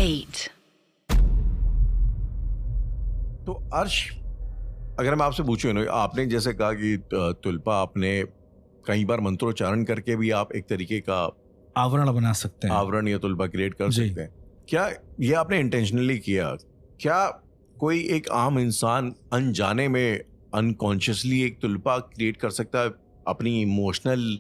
8. तो अर्श, अगर मैं आपसे पूछूं ना, आपने जैसे कहा कि तुलपा आपने कई बार मंत्रोच्चारण करके भी आप एक तरीके का आवरण बना सकते हैं, आवरण या तुलपा क्रिएट कर जी। सकते हैं, क्या ये आपने इंटेंशनली किया? क्या कोई एक आम इंसान अनजाने में अनकॉन्शियसली एक तुलपा क्रिएट कर सकता है अपनी इमोशनल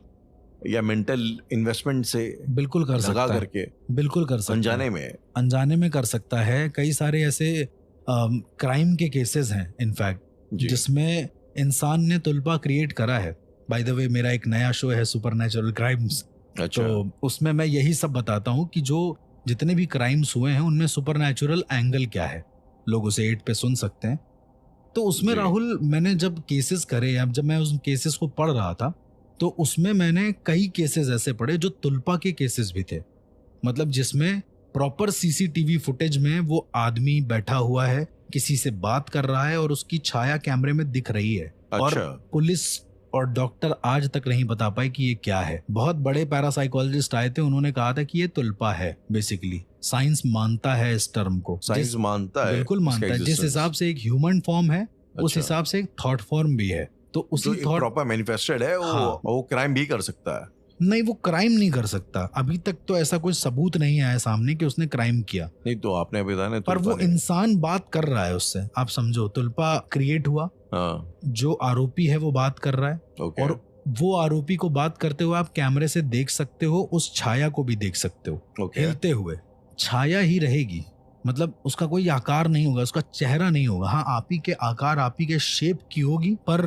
या मेंटल इन्वेस्टमेंट से? बिल्कुल कर लगा सकता है, करके बिल्कुल कर सकता अनजाने है, में? अनजाने में कर सकता है। कई सारे ऐसे क्राइम के केसेस हैं इनफैक्ट, जी। जिसमें इंसान ने तुलपा क्रिएट करा है। बाय द वे, मेरा एक नया शो है सुपरनैचुरल क्राइम्स, अच्छा। तो उसमें मैं यही सब बताता हूँ कि जो जितने भी क्राइम्स हुए हैं उनमें सुपरनैचुरल एंगल क्या है। लोग उसे 8 पे सुन सकते हैं। तो उसमें जी। राहुल, मैंने जब केसेस करे, अब जब मैं उस केसेस को पढ़ रहा था तो उसमें मैंने कई केसेस ऐसे पढ़े जो तुलपा के केसेस भी थे। मतलब जिसमें प्रॉपर सीसीटीवी फुटेज में वो आदमी बैठा हुआ है, किसी से बात कर रहा है और उसकी छाया कैमरे में दिख रही है। और अच्छा। पुलिस और डॉक्टर आज तक नहीं बता पाए कि ये क्या है। बहुत बड़े पैरासाइकोलॉजिस्ट आए थे, उन्होंने कहा था कि ये तुलपा है। बेसिकली साइंस मानता है इस टर्म को, साइंस मानता है, बिल्कुल इसका मानता है। जिस existence। हिसाब से एक ह्यूमन फॉर्म है, उस अच्छा। हिसाब से एक थॉट फॉर्म भी है। तो उसी जो थॉट, प्रॉपर मैनिफेस्टेड है, हाँ। वो क्राइम भी कर सकता है। नहीं, वो क्राइम नहीं कर सकता। अभी तक तो ऐसा कोई सबूत नहीं आया सामने कि उसने क्राइम किया। नहीं तो आपने अभी बताया ना, पर तुलपा वो ने। इंसान बात कर रहा है उससे। आप समझो, तुलपा क्रिएट हुआ, हाँ। जो आरोपी है वो बात कर रहा है, ओके। और वो आरोपी को बात करते हुए आप कैमरे से देख सकते हो, उस छाया को भी देख सकते हो। ओके। हिलते हुए छाया ही रहेगी, मतलब उसका कोई आकार नहीं होगा, उसका चेहरा नहीं होगा। हाँ, आप ही के आकार, आप ही के शेप की होगी, पर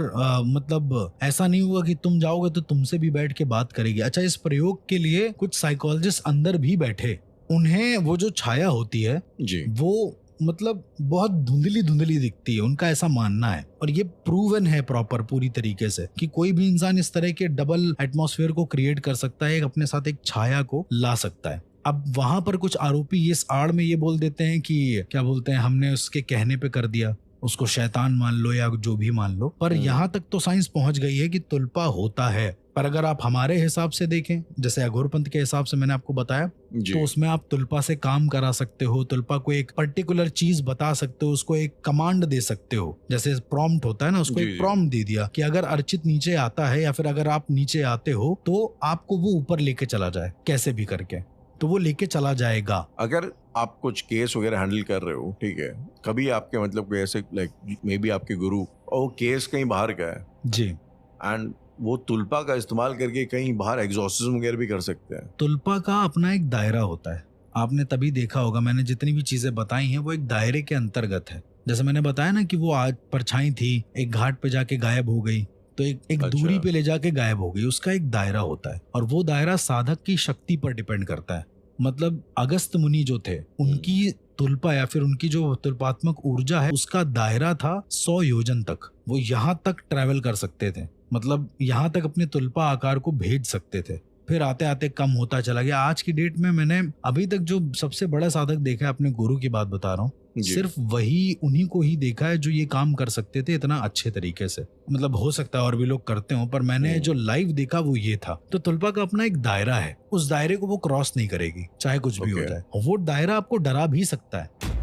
मतलब ऐसा नहीं होगा कि तुम जाओगे तो तुमसे भी बैठ के बात करेगी। अच्छा, इस प्रयोग के लिए कुछ साइकोलॉजिस्ट अंदर भी बैठे। उन्हें वो जो छाया होती है जी। वो मतलब बहुत धुंधली धुंधली दिखती है, उनका ऐसा मानना है। और ये प्रूवन है प्रॉपर पूरी तरीके से कि कोई भी इंसान इस तरह के डबल एटमॉस्फेयर को क्रिएट कर सकता है, अपने साथ एक छाया को ला सकता है। अब वहां पर कुछ आरोपी इस आड़ में ये बोल देते हैं कि क्या बोलते हैं, हमने उसके कहने पे कर दिया, उसको शैतान मान लो या जो भी मान लो। पर यहाँ तक तो साइंस पहुंच गई है कि तुलपा होता है। पर अगर आप हमारे हिसाब से देखें, जैसे अघोरपंथ के हिसाब से मैंने आपको बताया, जी। तो उसमें आप तुलपा से काम करा सकते हो, तुलपा को एक पर्टिकुलर चीज बता सकते हो, उसको एक कमांड दे सकते हो। जैसे प्रॉम्प्ट होता है ना, उसको जी, एक जी। प्रॉम्प्ट दे दिया कि अगर अर्चित नीचे आता है या फिर अगर आप नीचे आते हो तो आपको वो ऊपर लेके चला जाए, कैसे भी करके, तो वो लेके चला जाएगा। अगर आप कुछ केस वगैरह हैंडल कर रहे हो, ठीक है, कभी आपके मतलब कोई ऐसे लाइक मे बी आपके गुरु, और वो केस कहीं बाहर का है जी, एंड वो तुलपा का इस्तेमाल करके कहीं बाहर एग्जॉर्सिज्म वगैरह भी कर सकते हैं। तुलपा का अपना एक दायरा होता है। आपने तभी देखा होगा, मैंने जितनी भी चीजें बताई हैं वो एक दायरे के अंतर्गत है। जैसे मैंने बताया ना कि वो आज परछाई थी, एक घाट पे जाके गायब हो गई, तो एक अच्छा। दूरी पे ले जाके गायब हो गई। उसका एक दायरा होता है, और वो दायरा साधक की शक्ति पर डिपेंड करता है। मतलब अगस्त मुनि जो थे, उनकी तुलपा या फिर उनकी जो तुल्पात्मक ऊर्जा है, उसका दायरा था 100 योजन तक। वो यहाँ तक ट्रैवल कर सकते थे, मतलब यहाँ तक अपने तुलपा आकार को भेज सकते थे। फिर आते आते कम होता चला गया। आज की डेट में मैंने अभी तक जो सबसे बड़ा साधक देखा है, अपने गुरु की बात बता रहा हूँ, जी। सिर्फ वही, उन्हीं को ही देखा है जो ये काम कर सकते थे इतना अच्छे तरीके से। मतलब हो सकता है और भी लोग करते हो, पर मैंने जो लाइव देखा वो ये था। तो तुलपा का अपना एक दायरा है, उस दायरे को वो क्रॉस नहीं करेगी, चाहे कुछ भी हो Okay. जाए। वो दायरा आपको डरा भी सकता है।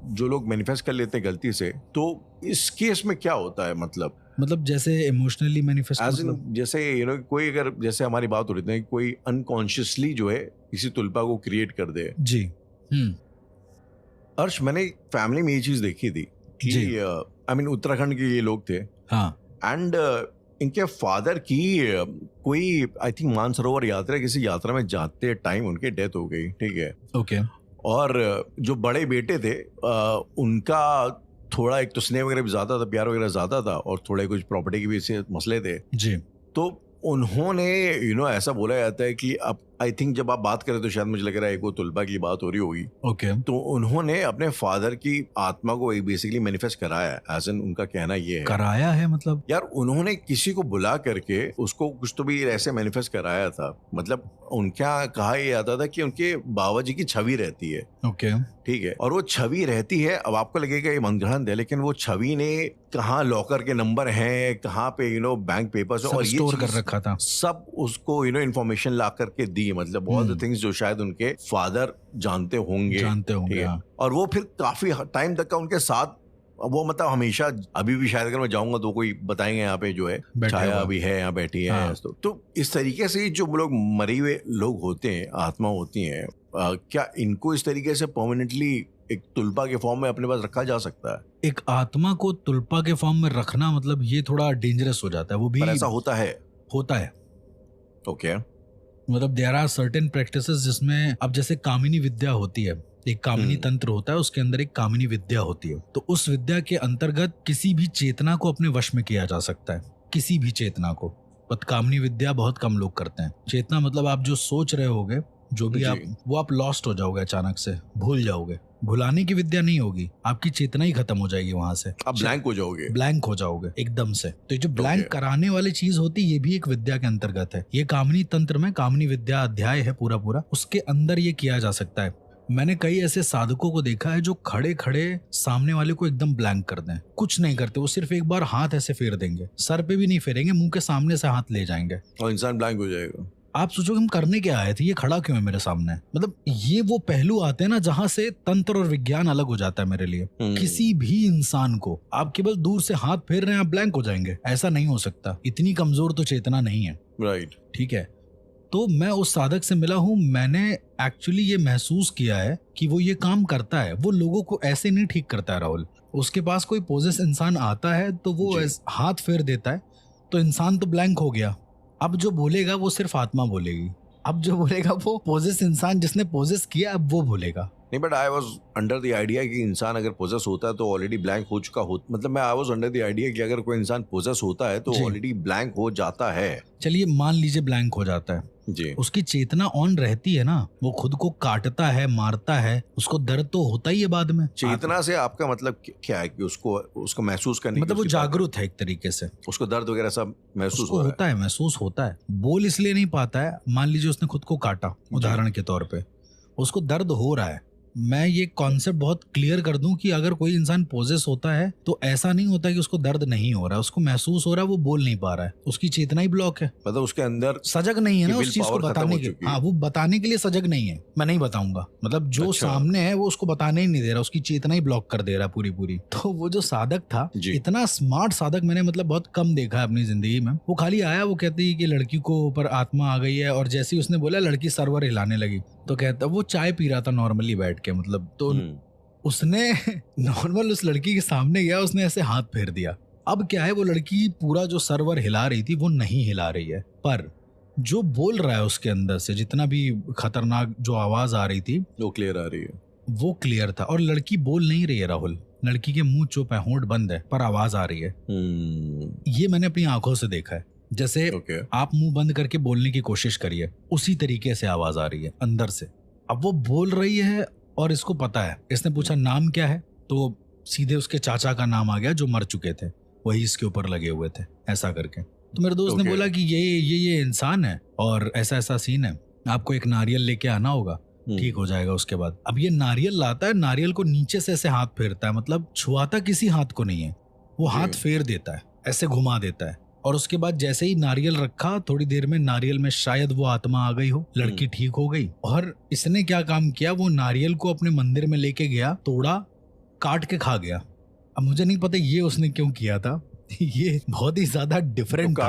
जो लोग मैनिफेस्ट कर लेते हैं गलती से, तो इस केस में क्या होता है? मतलब जैसे इमोशनली मैनिफेस्ट, एज इन, जैसे कोई अगर, जैसे हमारी बात हो रही थी, कोई अनकॉन्शियसली जो है किसी तुलपा को क्रिएट कर दे। जी। अर्श, मैंने फैमिली में ये चीज देखी थी कि जी। आई मीन उत्तराखंड के ये लोग थे, हाँ, एंड इनके फादर की कोई आई थिंक मानसरोवर यात्रा, किसी यात्रा में जाते टाइम उनकी डेथ हो गई, ठीक है। ओके। और जो बड़े बेटे थे, उनका थोड़ा एक तो स्नेह वगैरह भी ज्यादा था, प्यार वगैरह ज्यादा था, और थोड़े कुछ प्रॉपर्टी के भी ऐसे मसले थे। जी। तो उन्होंने ऐसा बोला जाता है कि अब आई थिंक जब आप बात करें तो शायद मुझे लग रहा है वो तुलपा की बात हो रही होगी। ओके। तो उन्होंने अपने फादर की आत्मा को बेसिकली मैनिफेस्ट कराया है, एज इन उनका कहना ये है। कराया है मतलब? यार, उन्होंने किसी को बुला करके उसको कुछ तो भी ऐसे मैनिफेस्ट कराया था। मतलब उनके यहाँ कहा यह जाता था कि उनके बाबा जी की छवि रहती है, ओके, ठीक है, और वो छवि रहती है। अब आपको लगेगा ये मनगढ़ंत है, लेकिन वो छवि ने कहाँ लॉकर के नंबर हैं, कहाँ पे बैंक पेपर्स, सब और ये स्टोर कर चीज रखा था। सब उसको इन्फॉर्मेशन ला करके दी, मतलब ऑल द थिंग्स जो शायद उनके फादर जानते होंगे, ठीक है। हाँ। और वो फिर काफी टाइम तक का उनके साथ, वो मतलब हमेशा, अभी भी शायद अगर मैं जाऊंगा तो कोई बताएंगे यहाँ पे जो है छाया हुआ। अभी है, यहाँ बैठी है। हाँ। तो इस तरीके से जो लोग मरे हुए लोग होते हैं, आत्मा होती हैं, क्या इनको इस तरीके से परमानेंटली एक तुलपा के फॉर्म में अपने पास रखा जा सकता है? एक आत्मा को तुलपा के फॉर्म में रखना मतलब ये थोड़ा डेंजरस हो जाता है। वो भी पर ऐसा होता है। ओके, मतलब देयर आर सर्टेन प्रैक्टिसेस जिसमें, अब जैसे कामिनी विद्या होती है, एक कामिनी तंत्र होता है, उसके अंदर एक कामिनी विद्या होती है। तो उस विद्या के अंतर्गत किसी भी चेतना को अपने वश में किया जा सकता है, किसी भी चेतना को। बट कामिनी विद्या बहुत कम लोग करते हैं। चेतना मतलब आप जो सोच रहे होगे, जो भी आप, वो आप लॉस्ट हो जाओगे, अचानक से भूल जाओगे। भुलाने की विद्या नहीं होगी, आपकी चेतना ही खत्म हो जाएगी, वहां से आप ब्लैंक हो जाओगे एकदम से। तो ये जो ब्लैंक कराने वाली चीज होती है, ये भी एक विद्या के अंतर्गत है। ये कामिनी तंत्र में कामिनी विद्या अध्याय है पूरा, उसके अंदर ये किया जा सकता है। मैंने कई ऐसे साधकों को देखा है जो खड़े खड़े सामने वाले को एकदम ब्लैंक कर दें, कुछ नहीं करते, वो सिर्फ एक बार हाथ ऐसे फेर देंगे, सर पे भी नहीं फेरेंगे, मुंह के सामने से हाथ ले जाएंगे और इंसान ब्लैंक हो जाएगा। आप सोचोगे हम करने क्या आए थे, ये खड़ा क्यों है मेरे सामने? मतलब ये वो पहलू आते हैं ना जहां से तंत्र और विज्ञान अलग हो जाता है मेरे लिए। किसी भी इंसान को आप केवल दूर से हाथ फेर रहे हैं, आप ब्लैंक हो जाएंगे, ऐसा नहीं हो सकता। इतनी कमजोर तो चेतना नहीं है। राइट, ठीक है। तो मैं उस साधक से मिला हूँ, मैंने एक्चुअली ये महसूस किया है कि वो ये काम करता है। वो लोगों को ऐसे नहीं ठीक करता है राहुल। उसके पास कोई पोजेस इंसान आता है तो वो हाथ फेर देता है, तो इंसान तो ब्लैंक हो गया। अब जो बोलेगा वो सिर्फ आत्मा बोलेगी। अब जो बोलेगा वो पोजेस इंसान जिसने पोजेस किया, अब वो बोलेगा। नहीं, but I was under the idea कि इंसान अगर पोजेस होता है तो ऑलरेडी ब्लैंक हो चुका हो, मतलब मैं I was under the idea कि अगर कोई इंसान पोजेस होता है तो ऑलरेडी ब्लैंक हो जाता है। चलिए मान लीजिए ब्लैंक हो जाता है जी, उसकी चेतना ऑन रहती है ना, वो खुद को काटता है, मारता है, उसको दर्द तो होता ही है बाद में। चेतना से आपका मतलब क्या है? कि उसको महसूस करने मतलब वो जागरूक है एक तरीके से, उसको दर्द वगैरह सब महसूस होता है, महसूस होता है। बोल इसलिए नहीं पाता है। मान लीजिए उसने खुद को काटा, उदाहरण के तौर पे, उसको दर्द हो रहा है। मैं ये कॉन्सेप्ट बहुत क्लियर कर दूं कि अगर कोई इंसान पोजेस होता है तो ऐसा नहीं होता कि उसको दर्द नहीं हो रहा है, उसको महसूस हो रहा है, वो बोल नहीं पा रहा है, उसकी चेतना ही ब्लॉक है। मतलब उसके अंदर सजग नहीं है ना उस चीज को बताने के। हाँ, वो बताने के लिए सजग नहीं है। मैं नहीं बताऊंगा, मतलब जो सामने है वो उसको बताने ही नहीं दे रहा, उसकी चेतना ही ब्लॉक कर दे रहा पूरी। तो वो जो साधक था, इतना स्मार्ट साधक मैंने मतलब बहुत कम देखा है अपनी जिंदगी में। वो खाली आया, वो कहती है कि लड़की को ऊपर आत्मा आ गई है, और जैसे ही उसने बोला लड़की सर्वर हिलाने लगी, तो कहता वो चाय पी रहा था नॉर्मली बैठ के, मतलब तो उसने नॉर्मल उस लड़की के सामने गया, उसने ऐसे हाथ फेर दिया। अब क्या है, वो लड़की पूरा जो सर्वर हिला रही थी वो नहीं हिला रही है, पर जो बोल रहा है उसके अंदर से, जितना भी खतरनाक जो आवाज आ रही थी वो क्लियर आ रही है, वो क्लियर था। और लड़की बोल नहीं रही है राहुल, लड़की के मुंह चुप है, होंठ बंद है, पर आवाज आ रही है। ये मैंने अपनी आंखों से देखा है। जैसे आप मुंह बंद करके बोलने की कोशिश करिए, उसी तरीके से आवाज आ रही है अंदर से। अब वो बोल रही है और इसको पता है। इसने पूछा नाम क्या है, तो सीधे उसके चाचा का नाम आ गया जो मर चुके थे, वही इसके ऊपर लगे हुए थे ऐसा करके। तो मेरे दोस्त ने बोला कि ये इंसान है और ऐसा ऐसा सीन है, आपको एक नारियल लेके आना होगा, ठीक हो जाएगा उसके बाद। अब ये नारियल लाता है, नारियल को नीचे से ऐसे हाथ फेरता है, मतलब छुआता किसी हाथ को नहीं है, वो हाथ फेर देता है, ऐसे घुमा देता है। और उसके बाद जैसे ही नारियल रखा, थोड़ी देर में नारियल में शायद वो आत्मा आ गई हो, लड़की ठीक हो गई। और इसने क्या काम किया, वो नारियल को अपने मंदिर में लेके गया, तोड़ा, काट के खा गया। अब मुझे नहीं पता ये उसने क्यों किया था ये बहुत ही ज्यादा डिफरेंट था।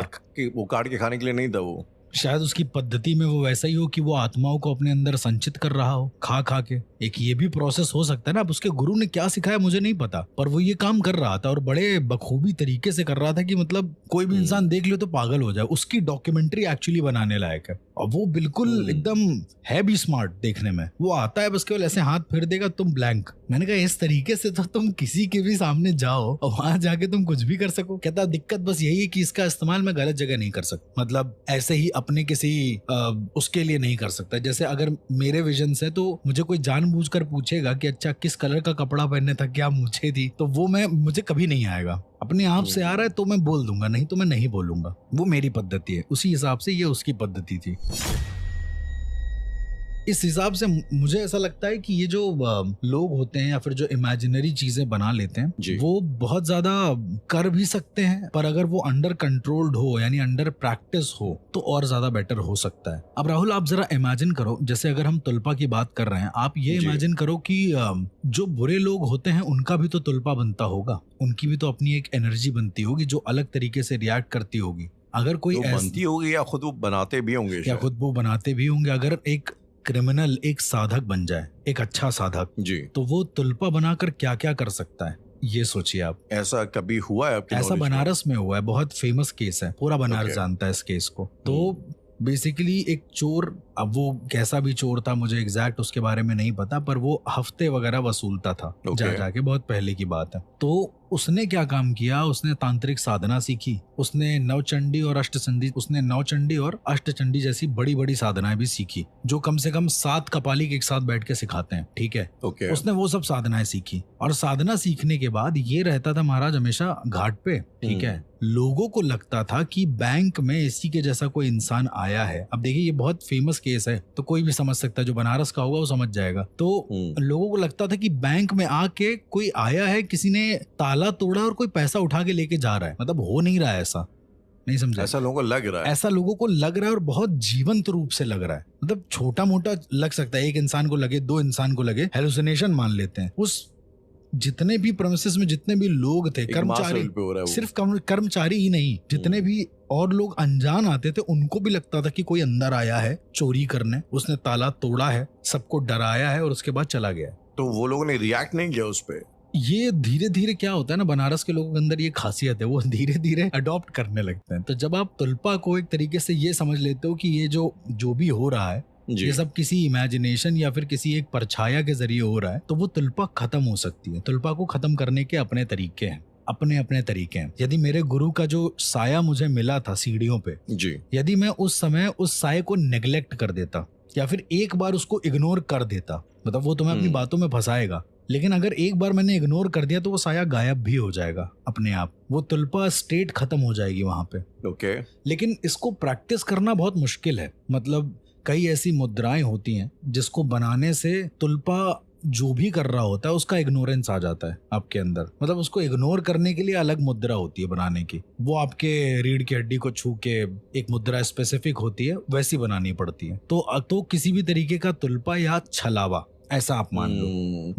वो काट के खाने के लिए नहीं था, वो शायद उसकी पद्धति में वो वैसा ही हो कि वो आत्माओं को अपने अंदर संचित कर रहा हो खा खा के। एक ये भी प्रोसेस हो सकता है ना। अब उसके गुरु ने क्या सिखाया मुझे नहीं पता, पर वो ये काम कर रहा था और बड़े बखूबी तरीके से कर रहा था कि मतलब कोई भी इंसान देख ले तो पागल हो जाए। उसकी डॉक्यूमेंट्री एक्चुअली बनाने लायक है और वो बिल्कुल एकदम है भी स्मार्ट देखने में। वो आता है बस केवल ऐसे हाथ फेर देगा, तुम ब्लैंक। मैंने कहा इस तरीके से तो तुम किसी के भी सामने जाओ और वहां जाके तुम कुछ भी कर सको। कहता दिक्कत बस यही है कि इसका इस्तेमाल मैं गलत जगह नहीं कर सकता, मतलब ऐसे ही अपने किसी उसके लिए नहीं कर सकता। जैसे अगर मेरे विजन से तो मुझे कोई जानबूझकर पूछेगा कि अच्छा किस कलर का कपड़ा पहनने था, क्या मूछें थी, तो वो मुझे कभी नहीं आएगा। अपने आप से आ रहा है तो मैं बोल दूंगा, नहीं तो मैं नहीं बोलूंगा। वो मेरी पद्धति है, उसी हिसाब से ये उसकी पद्धति थी। इस हिसाब से मुझे ऐसा लगता है कि ये जो लोग होते हैं या फिर जो इमेजिनरी चीजें बना लेते जी। हैं वो बहुत ज्यादा कर भी सकते हैं, पर अगर वो अंडर कंट्रोल्ड हो यानी अंडर प्रैक्टिस हो तो और ज्यादा बेटर हो सकता है। अब राहुल आप जरा इमेजिन करो, जैसे अगर हम तुलपा की बात कर रहे हैं, आप ये जी। इमेजिन करो कि जो बुरे लोग होते हैं उनका भी तो तुलपा बनता होगा, उनकी भी तो अपनी एक एनर्जी बनती होगी जो अलग तरीके से रिएक्ट करती होगी। अगर कोई तो बनती होगी या खुद वो बनाते भी होंगे या शायद। खुद वो बनाते भी होंगे। अगर एक क्रिमिनल एक साधक बन जाए, एक अच्छा साधक, जी। तो वो तुलपा बनाकर क्या क्या कर सकता है, ये सोचिए आप। ऐसा कभी हुआ है आपके ऐसा knowledge में? बनारस में हुआ है, बहुत फेमस केस है, पूरा बनारस Okay. जानता है इस केस को। तो बेसिकली एक चोर, अब वो कैसा भी चोर था मुझे एग्जैक्ट उसके बारे में नहीं पता, पर वो हफ्ते वगैरह वसूलता था Okay. जाके, बहुत पहले की बात है। तो उसने क्या काम किया, उसने तांत्रिक साधना सीखी, उसने नवचंडी और अष्टचंडी जैसी बड़ी बड़ी साधनाएं भी सीखी, जो कम से कम 7 कपालिक एक साथ बैठ के सिखाते हैं, ठीक है। Okay. उसने वो सब साधनाएं सीखी, और साधना सीखने के बाद ये रहता था महाराज हमेशा घाट पे, ठीक है। लोगों को लगता था कि बैंक में इसी के जैसा कोई इंसान आया है। अब देखिए ये बहुत फेमस केस है, तो कोई भी समझ सकता है, जो बनारस का होगा वो समझ जाएगा। तो लोगों को लगता था कि बैंक में आके कोई आया है, किसी ने ताला तोड़ा और कोई पैसा उठा के लेके जा रहा है। मतलब हो नहीं रहा है ऐसा, नहीं समझा? ऐसा लोगों को लग रहा है। ऐसा लोगों को लग रहा है, और बहुत जीवंत रूप से लग रहा है। मतलब छोटा मोटा लग सकता है, एक इंसान को लगे, 2 इंसान को लगे, हेलुसिनेशन मान लेते हैं। उस जितने भी प्रेमिसेस में जितने भी लोग थे, कर्मचारी, सिर्फ कर्मचारी ही नहीं, जितने भी और लोग अनजान आते थे, उनको भी लगता था कि कोई अंदर आया है चोरी करने, उसने ताला तोड़ा है, सबको डराया है और उसके बाद चला गया। तो वो लोगों ने रिएक्ट नहीं किया उस पे। ये धीरे धीरे क्या होता है ना, बनारस के लोगों के अंदर ये खासियत है, वो धीरे धीरे अडॉप्ट करने लगते हैं। तो जब आप तुलपा को एक तरीके से ये समझ लेते हो कि ये जो भी हो रहा है ये सब किसी इमेजिनेशन या फिर किसी एक परछाया के जरिए हो रहा है, तो वो तुलपा खत्म हो सकती है। तुलपा को खत्म करने के अपने तरीके हैं, अपने अपने तरीके हैं। यदि मेरे गुरु का जो साया मुझे मिला था सीढ़ियों पे जी, यदि मैं उस समय उस साये को नेग्लेक्ट कर देता या फिर एक बार उसको इग्नोर कर देता, मतलब वो तुम्हें अपनी बातों में फंसाएगा, लेकिन अगर एक बार मैंने इग्नोर कर दिया तो वो साया गायब भी हो जाएगा अपने आप, वो तुलपा स्टेट खत्म हो जाएगी वहां पे। ओके। लेकिन इसको प्रैक्टिस करना बहुत मुश्किल है। मतलब कई ऐसी मुद्राएं होती हैं जिसको बनाने से तुलपा जो भी कर रहा होता है उसका इग्नोरेंस आ जाता है आपके अंदर। मतलब उसको इग्नोर करने के लिए अलग मुद्रा होती है बनाने की, वो आपके रीढ़ की हड्डी को छू के एक मुद्रा स्पेसिफिक होती है, वैसी बनानी पड़ती है। तो किसी भी तरीके का तुलपा या छलावा ऐसा आप मान लो,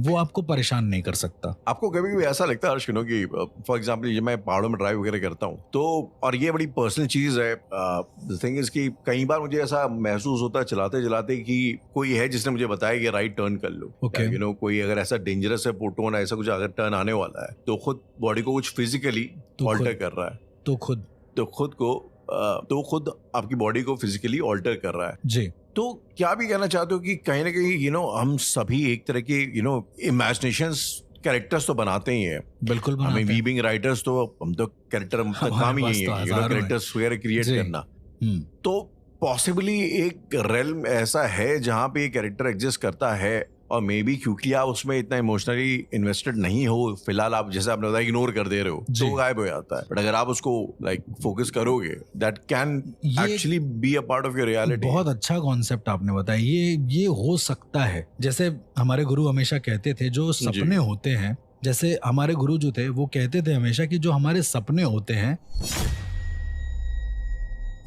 वो आपको परेशान नहीं कर सकता। आपको कभी कभी ऐसा लगता है अर्शनो कि फॉर एग्जांपल ये मैं पहाड़ों में ड्राइव वगैरह करता हूँ तो, और ये बड़ी पर्सनल चीज है, द थिंग इज कि कई बार मुझे ऐसा महसूस होता है चलाते चलाते कि कोई है जिसने मुझे बताया कि राइट टर्न कर लो। Okay. यू नो कोई अगर ऐसा डेंजरस है पोटोन, ऐसा कुछ अगर टर्न आने वाला है तो खुद बॉडी को कुछ फिजिकली ऑल्टर कर रहा है, तो खुद आपकी बॉडी को फिजिकली ऑल्टर कर रहा है जी। तो क्या भी कहना चाहते हो कि कहीं ना कहीं हम सभी एक तरह के इमेजिनेशंस कैरेक्टर्स तो बनाते ही हैं। बिल्कुल बनाते हमें हैं। वी बिंग राइटर्स तो हम तो कैरेक्टर काम ही यही है कैरेक्टर्स वगैरह क्रिएट करना। तो पॉसिबली एक रेल्म ऐसा है जहाँ पे ये कैरेक्टर एग्जिस्ट करता है, और मे बी क्योंकि आप उसमें इतना इमोशनली इन्वेस्टेड नहीं हो, फिलहाल आप जैसे आपने बताया इग्नोर कर दे रहे हो तो गायब हो जाता है। बट अगर आप उसको फोकस करोगे that can actually be a part of your reality. बहुत अच्छा कॉन्सेप्ट आपने बताया, ये हो सकता है। जैसे हमारे गुरु हमेशा कहते थे जो सपने होते हैं, जैसे हमारे गुरु जो थे वो कहते थे हमेशा कि जो हमारे सपने होते हैं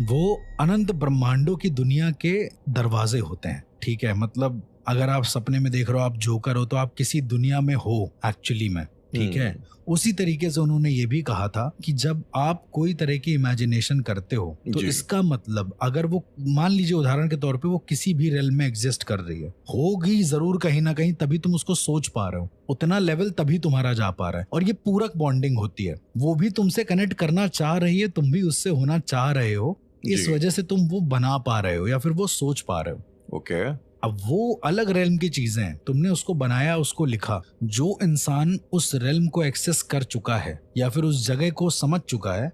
वो अनंत ब्रह्मांडों की दुनिया के दरवाजे होते हैं, ठीक है। मतलब अगर आप सपने में देख रहे हो आप जोकर हो तो आप किसी दुनिया में हो एक्चुअली में, ठीक है। उसी तरीके से उन्होंने ये भी कहा था कि जब आप कोई तरह की इमेजिनेशन करते हो तो इसका मतलब अगर वो मान लीजिए उदाहरण के तौर पे वो किसी भी रेल में एग्जिस्ट कर रही है, होगी जरूर कहीं ना कहीं, तभी तुम उसको सोच पा रहे हो, उतना लेवल तभी तुम्हारा जा पा रहा है। और ये पूरक बॉन्डिंग होती है, वो भी तुमसे कनेक्ट करना चाह रही है, तुम भी उससे होना चाह रहे हो, इस वजह से तुम वो बना पा रहे हो या फिर वो सोच पा रहे हो। ओके। अब वो अलग रेल्म की चीजें हैं, तुमने उसको बनाया, उसको लिखा। जो इंसान उस रेल्म को एक्सेस कर चुका है या फिर उस जगह को समझ चुका है,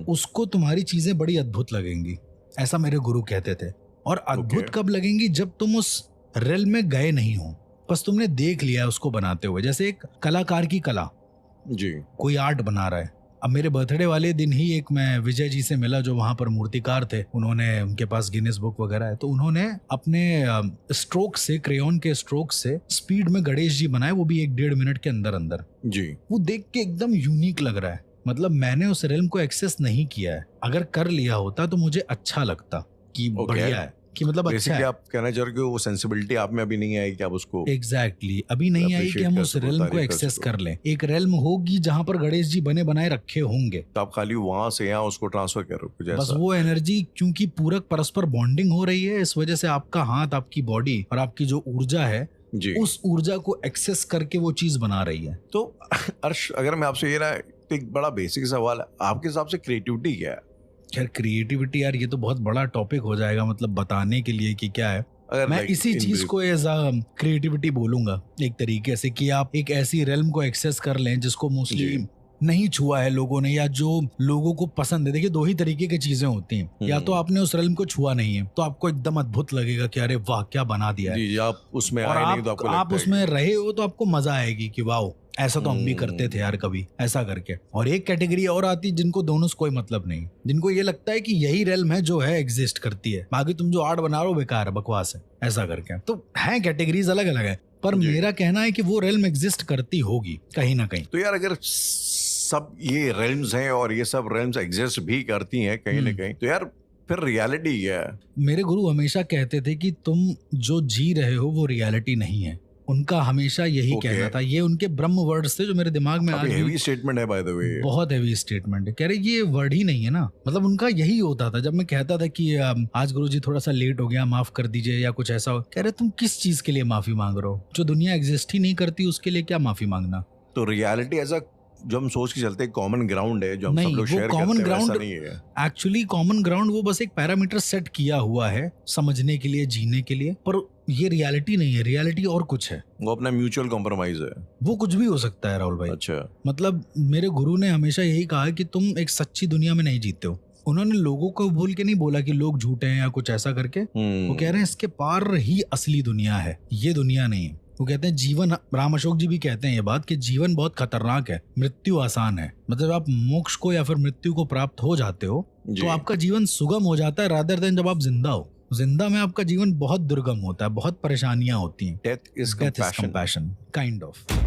उसको तुम्हारी चीजें बड़ी अद्भुत लगेंगी, ऐसा मेरे गुरु कहते थे। और अद्भुत कब लगेंगी? जब तुम उस रेल्म में गए नहीं हो, बस तुमने देख लिया है उसको बनाते हुए। जैसे एक कलाकार की कला जी, कोई आर्ट बना रहा है, अब मेरे बर्थडे वाले दिन ही एक मैं विजय जी से मिला जो वहां पर मूर्तिकार थे, उन्होंने, उनके पास गिनीज बुक वगैरह है, तो उन्होंने अपने स्ट्रोक से, क्रेयॉन के स्ट्रोक से स्पीड में गणेश जी बनाए, वो भी 1-1.5 मिनट के अंदर अंदर जी। वो देख के एकदम यूनिक लग रहा है। मतलब मैंने उस रेल्म को एक्सेस नहीं किया है, अगर कर लिया होता तो मुझे अच्छा लगता कि Okay. बढ़िया है, कि मतलब अच्छा बेसिकली है। आप कहना चाह रहे हो कि वो सेंसिबिलिटी आप में अभी नहीं आई कि आप उसको एग्जैक्टली अभी नहीं आई कि appreciate हम कर उस सको, रेल्म को तारीफ कर एक्सेस सको। कर लें। एक रेल्म होगी जहां पर गणेश जी बने बनाए रखे होंगे, तो आप खाली वहां से यहाँ उसको ट्रांसफर कर रहे हो कुछ बस ऐसा। वो एनर्जी, क्योंकि पूरक परस्पर बॉन्डिंग हो रही है, इस वजह से आपका हाथ, आपकी बॉडी और आपकी जो ऊर्जा है, जी। उस ऊर्जा को एक्सेस करके वो चीज बना रही है। तो अर्श, अगर मैं आपसे ये ना, तो एक बड़ा बेसिक सवाल है, आपके हिसाब से क्रिएटिविटी क्या है? खैर क्रिएटिविटी यार ये तो बहुत बड़ा टॉपिक हो जाएगा, मतलब बताने के लिए कि क्या है। अगर मैं like इसी in चीज brief- को एज अ क्रिएटिविटी बोलूंगा एक तरीके से, कि आप एक ऐसी रेल्म को एक्सेस कर लें जिसको मोस्टली जी। नहीं छुआ है लोगों ने, या जो लोगों को पसंद है। देखिए 2 ही तरीके की चीजें होती हैं, या तो आपने उस रेल्म को छुआ नहीं है तो आपको एकदम अद्भुत लगेगा कि अरे वाह क्या बना दिया है, जी जी, आप उसमें और आए नहीं तो आपको आप लगता है उसमें रहे हो तो आपको मजा आएगी कि वाह ऐसा तो हम भी करते थे हम्म। यार कभी, ऐसा करके। और एक कैटेगरी और आती है जिनको दोनों से कोई मतलब नहीं, जिनको ये लगता है कि यही रेल्म है जो है, एग्जिस्ट करती है, बाकी तुम जो आर्ट बना रहे हो बेकार है, बकवास है, ऐसा करके। तो है कैटेगरीज अलग अलग है, पर जी। मेरा कहना है कि वो रेल्म एग्जिस्ट करती होगी कहीं ना कहीं। तो यार अगर सब ये रेल्म्स हैं और ये सब रेल्म्स एग्जिस्ट भी करती हैं कहीं ना कहीं, तो यार फिर रियलिटी क्या है? मेरे गुरु हमेशा कहते थे कि तुम जो जी रहे हो वो रियलिटी नहीं है, उनका हमेशा यही Okay. कहना था। ये उनके ब्रह्म वर्ड्स थे जो मेरे दिमाग में आज काफी भी, हेवी स्टेटमेंट है बाय द वे। बहुत हेवी स्टेटमेंट है। कह रहे ये वर्ड ही नहीं है ना, मतलब उनका यही होता था। जब मैं कहता था कि आज गुरुजी थोड़ा सा लेट हो गया, माफ कर दीजिए या कुछ ऐसा, कह रहे तुम किस चीज के लिए माफी मांग रहे हो? जो दुनिया एग्जिस्ट ही नहीं करती उसके लिए क्या माफी मांगना? तो रियलिटी ऐसा जो हम सोच के चलते हैं कॉमन ग्राउंड है जो हम नहीं, सब लोग वो शेयर common करते हैं, वैसा ground- नहीं है। एक्चुअली कॉमन ग्राउंड वो बस एक पैरामीटर सेट किया हुआ है समझने के लिए, जीने के लिए, पर ये रियलिटी नहीं है। रियलिटी और कुछ है, वो अपना म्यूचुअल कॉम्प्रोमाइज है। वो कुछ भी हो सकता है राहुल भाई। अच्छा। मतलब मेरे गुरु ने हमेशा यही कहा कि तुम एक सच्ची दुनिया में नहीं जीते हो। उन्होंने लोगों को भूल के नहीं बोला कि लोग झूठे हैं या कुछ ऐसा करके, वो कह रहे हैं इसके पार ही असली दुनिया है, ये दुनिया नहीं है। वो कहते हैं जीवन, राम अशोक जी भी कहते हैं ये बात, कि जीवन बहुत खतरनाक है, मृत्यु आसान है। मतलब आप मोक्ष को या फिर मृत्यु को प्राप्त हो जाते हो जी। तो आपका जीवन सुगम हो जाता है, रादर देन जब आप जिंदा हो। जिंदा में आपका जीवन बहुत दुर्गम होता है, बहुत परेशानियां होती हैं। Death is compassion. Compassion kind of.